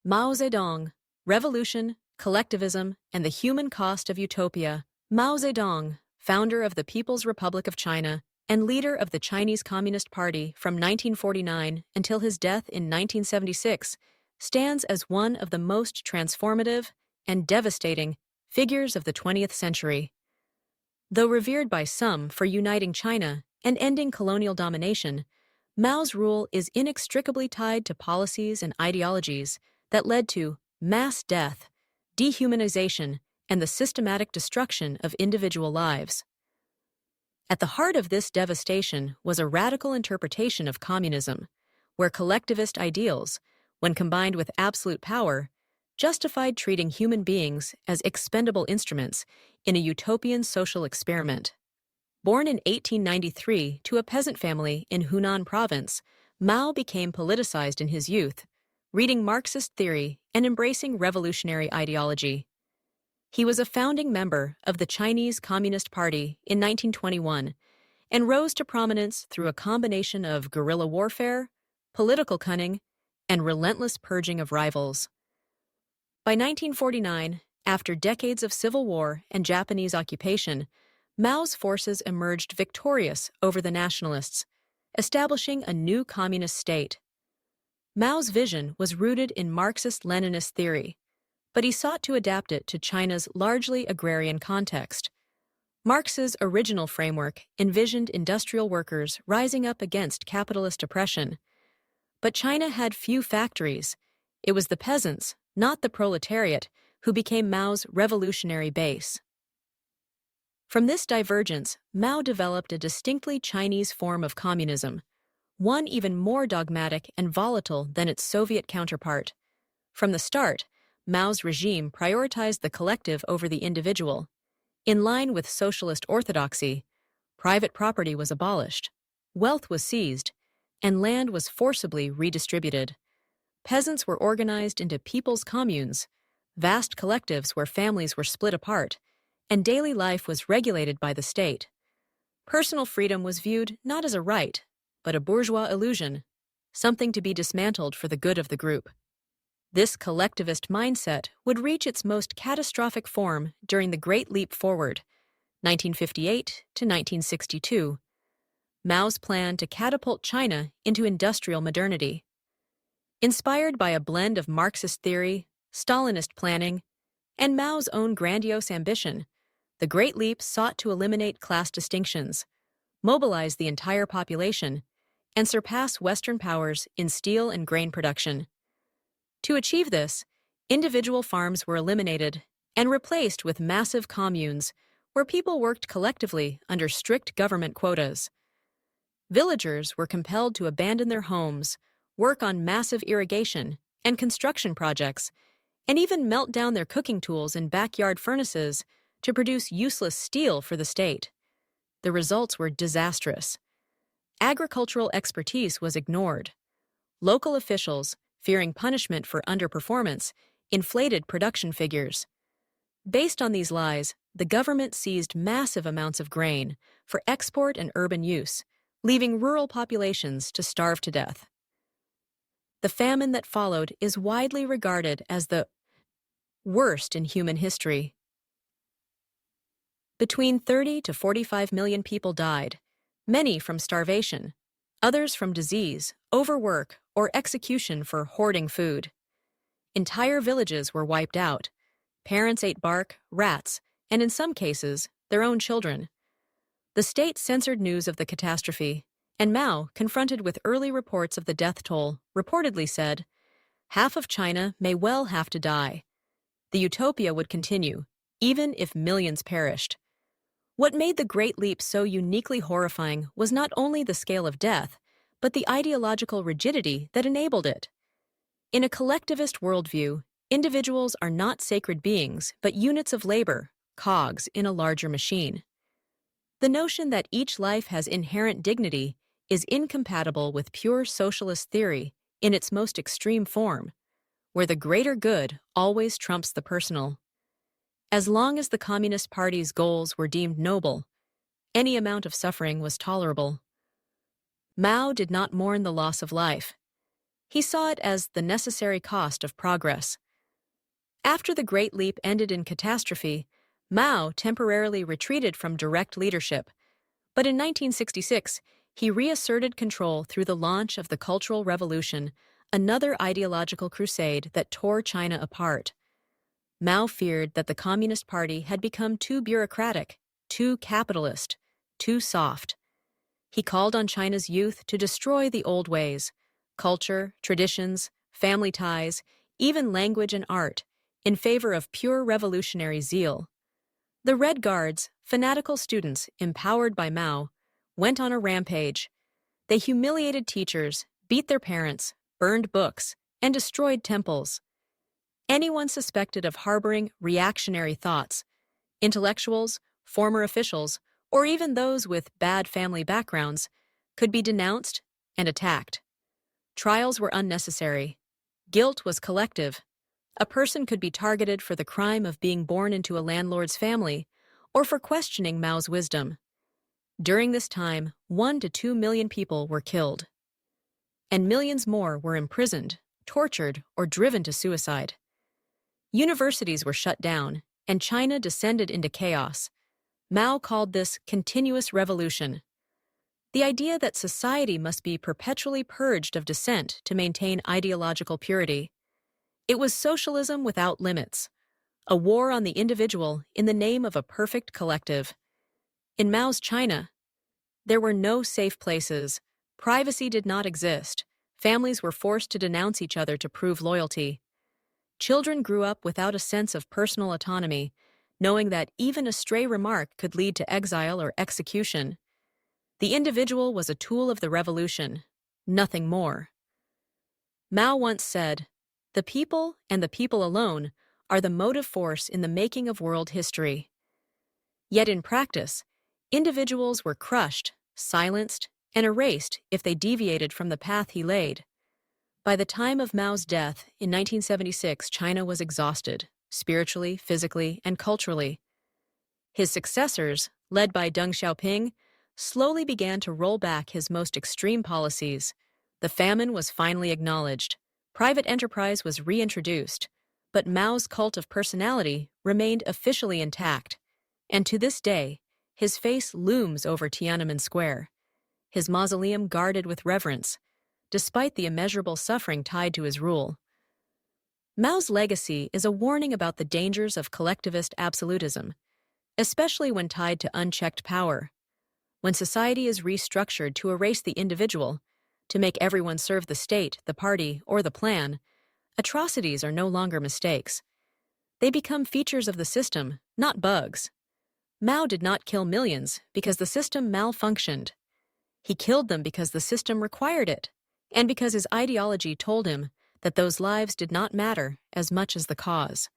Mao Zedong, Revolution, Collectivism, and the Human Cost of Utopia. Mao Zedong, founder of the People's Republic of China and leader of the Chinese Communist Party from 1949 until his death in 1976, stands as one of the most transformative and devastating figures of the 20th century. Though revered by some for uniting China and ending colonial domination, Mao's rule is inextricably tied to policies and ideologies that led to mass death, dehumanization, and the systematic destruction of individual lives. At the heart of this devastation was a radical interpretation of communism, where collectivist ideals, when combined with absolute power, justified treating human beings as expendable instruments in a utopian social experiment. Born in 1893 to a peasant family in Hunan province, Mao became politicized in his youth, reading Marxist theory and embracing revolutionary ideology. He was a founding member of the Chinese Communist Party in 1921 and rose to prominence through a combination of guerrilla warfare, political cunning, and relentless purging of rivals. By 1949, after decades of civil war and Japanese occupation, Mao's forces emerged victorious over the nationalists, establishing a new communist state. Mao's vision was rooted in Marxist-Leninist theory, but he sought to adapt it to China's largely agrarian context. Marx's original framework envisioned industrial workers rising up against capitalist oppression. But China had few factories. It was the peasants, not the proletariat, who became Mao's revolutionary base. From this divergence, Mao developed a distinctly Chinese form of communism, one even more dogmatic and volatile than its Soviet counterpart. From the start, Mao's regime prioritized the collective over the individual. In line with socialist orthodoxy, private property was abolished, wealth was seized, and land was forcibly redistributed. Peasants were organized into people's communes, vast collectives where families were split apart, and daily life was regulated by the state. Personal freedom was viewed not as a right, but a bourgeois illusion, something to be dismantled for the good of the group. This collectivist mindset would reach its most catastrophic form during the Great Leap Forward, 1958 to 1962, Mao's plan to catapult China into industrial modernity. Inspired by a blend of Marxist theory, Stalinist planning, and Mao's own grandiose ambition, the Great Leap sought to eliminate class distinctions, mobilize the entire population, and surpass Western powers in steel and grain production. To achieve this, individual farms were eliminated and replaced with massive communes where people worked collectively under strict government quotas. Villagers were compelled to abandon their homes, work on massive irrigation and construction projects, and even melt down their cooking tools in backyard furnaces to produce useless steel for the state. The results were disastrous. Agricultural expertise was ignored. Local officials, fearing punishment for underperformance, inflated production figures. Based on these lies, the government seized massive amounts of grain for export and urban use, leaving rural populations to starve to death. The famine that followed is widely regarded as the worst in human history. Between 30 to 45 million people died, many from starvation, others from disease, overwork, or execution for hoarding food. Entire villages were wiped out. Parents ate bark, rats, and in some cases, their own children. The state censored news of the catastrophe, and Mao, confronted with early reports of the death toll, reportedly said, "Half of China may well have to die. The utopia would continue, even if millions perished." What made the Great Leap so uniquely horrifying was not only the scale of death, but the ideological rigidity that enabled it. In a collectivist worldview, individuals are not sacred beings, but units of labor, cogs in a larger machine. The notion that each life has inherent dignity is incompatible with pure socialist theory in its most extreme form, where the greater good always trumps the personal. As long as the Communist Party's goals were deemed noble, any amount of suffering was tolerable. Mao did not mourn the loss of life. He saw it as the necessary cost of progress. After the Great Leap ended in catastrophe, Mao temporarily retreated from direct leadership, but in 1966, he reasserted control through the launch of the Cultural Revolution, another ideological crusade that tore China apart. Mao feared that the Communist Party had become too bureaucratic, too capitalist, too soft. He called on China's youth to destroy the old ways, culture, traditions, family ties, even language and art, in favor of pure revolutionary zeal. The Red Guards, fanatical students empowered by Mao, went on a rampage. They humiliated teachers, beat their parents, burned books, and destroyed temples. Anyone suspected of harboring reactionary thoughts, intellectuals, former officials, or even those with bad family backgrounds, could be denounced and attacked. Trials were unnecessary. Guilt was collective. A person could be targeted for the crime of being born into a landlord's family or for questioning Mao's wisdom. During this time, 1 to 2 million people were killed, and millions more were imprisoned, tortured, or driven to suicide. Universities were shut down, and China descended into chaos. Mao called this continuous revolution. The idea that society must be perpetually purged of dissent to maintain ideological purity. It was socialism without limits, a war on the individual in the name of a perfect collective. In Mao's China, there were no safe places. Privacy did not exist. Families were forced to denounce each other to prove loyalty. Children grew up without a sense of personal autonomy, knowing that even a stray remark could lead to exile or execution. The individual was a tool of the revolution, nothing more. Mao once said, "The people and the people alone are the motive force in the making of world history." Yet in practice, individuals were crushed, silenced, and erased if they deviated from the path he laid. By the time of Mao's death in 1976, China was exhausted, spiritually, physically, and culturally. His successors, led by Deng Xiaoping, slowly began to roll back his most extreme policies. The famine was finally acknowledged. Private enterprise was reintroduced, but Mao's cult of personality remained officially intact. And to this day, his face looms over Tiananmen Square, his mausoleum guarded with reverence, despite the immeasurable suffering tied to his rule. Mao's legacy is a warning about the dangers of collectivist absolutism, especially when tied to unchecked power. When society is restructured to erase the individual, to make everyone serve the state, the party, or the plan, atrocities are no longer mistakes. They become features of the system, not bugs. Mao did not kill millions because the system malfunctioned. He killed them because the system required it, and because his ideology told him that those lives did not matter as much as the cause.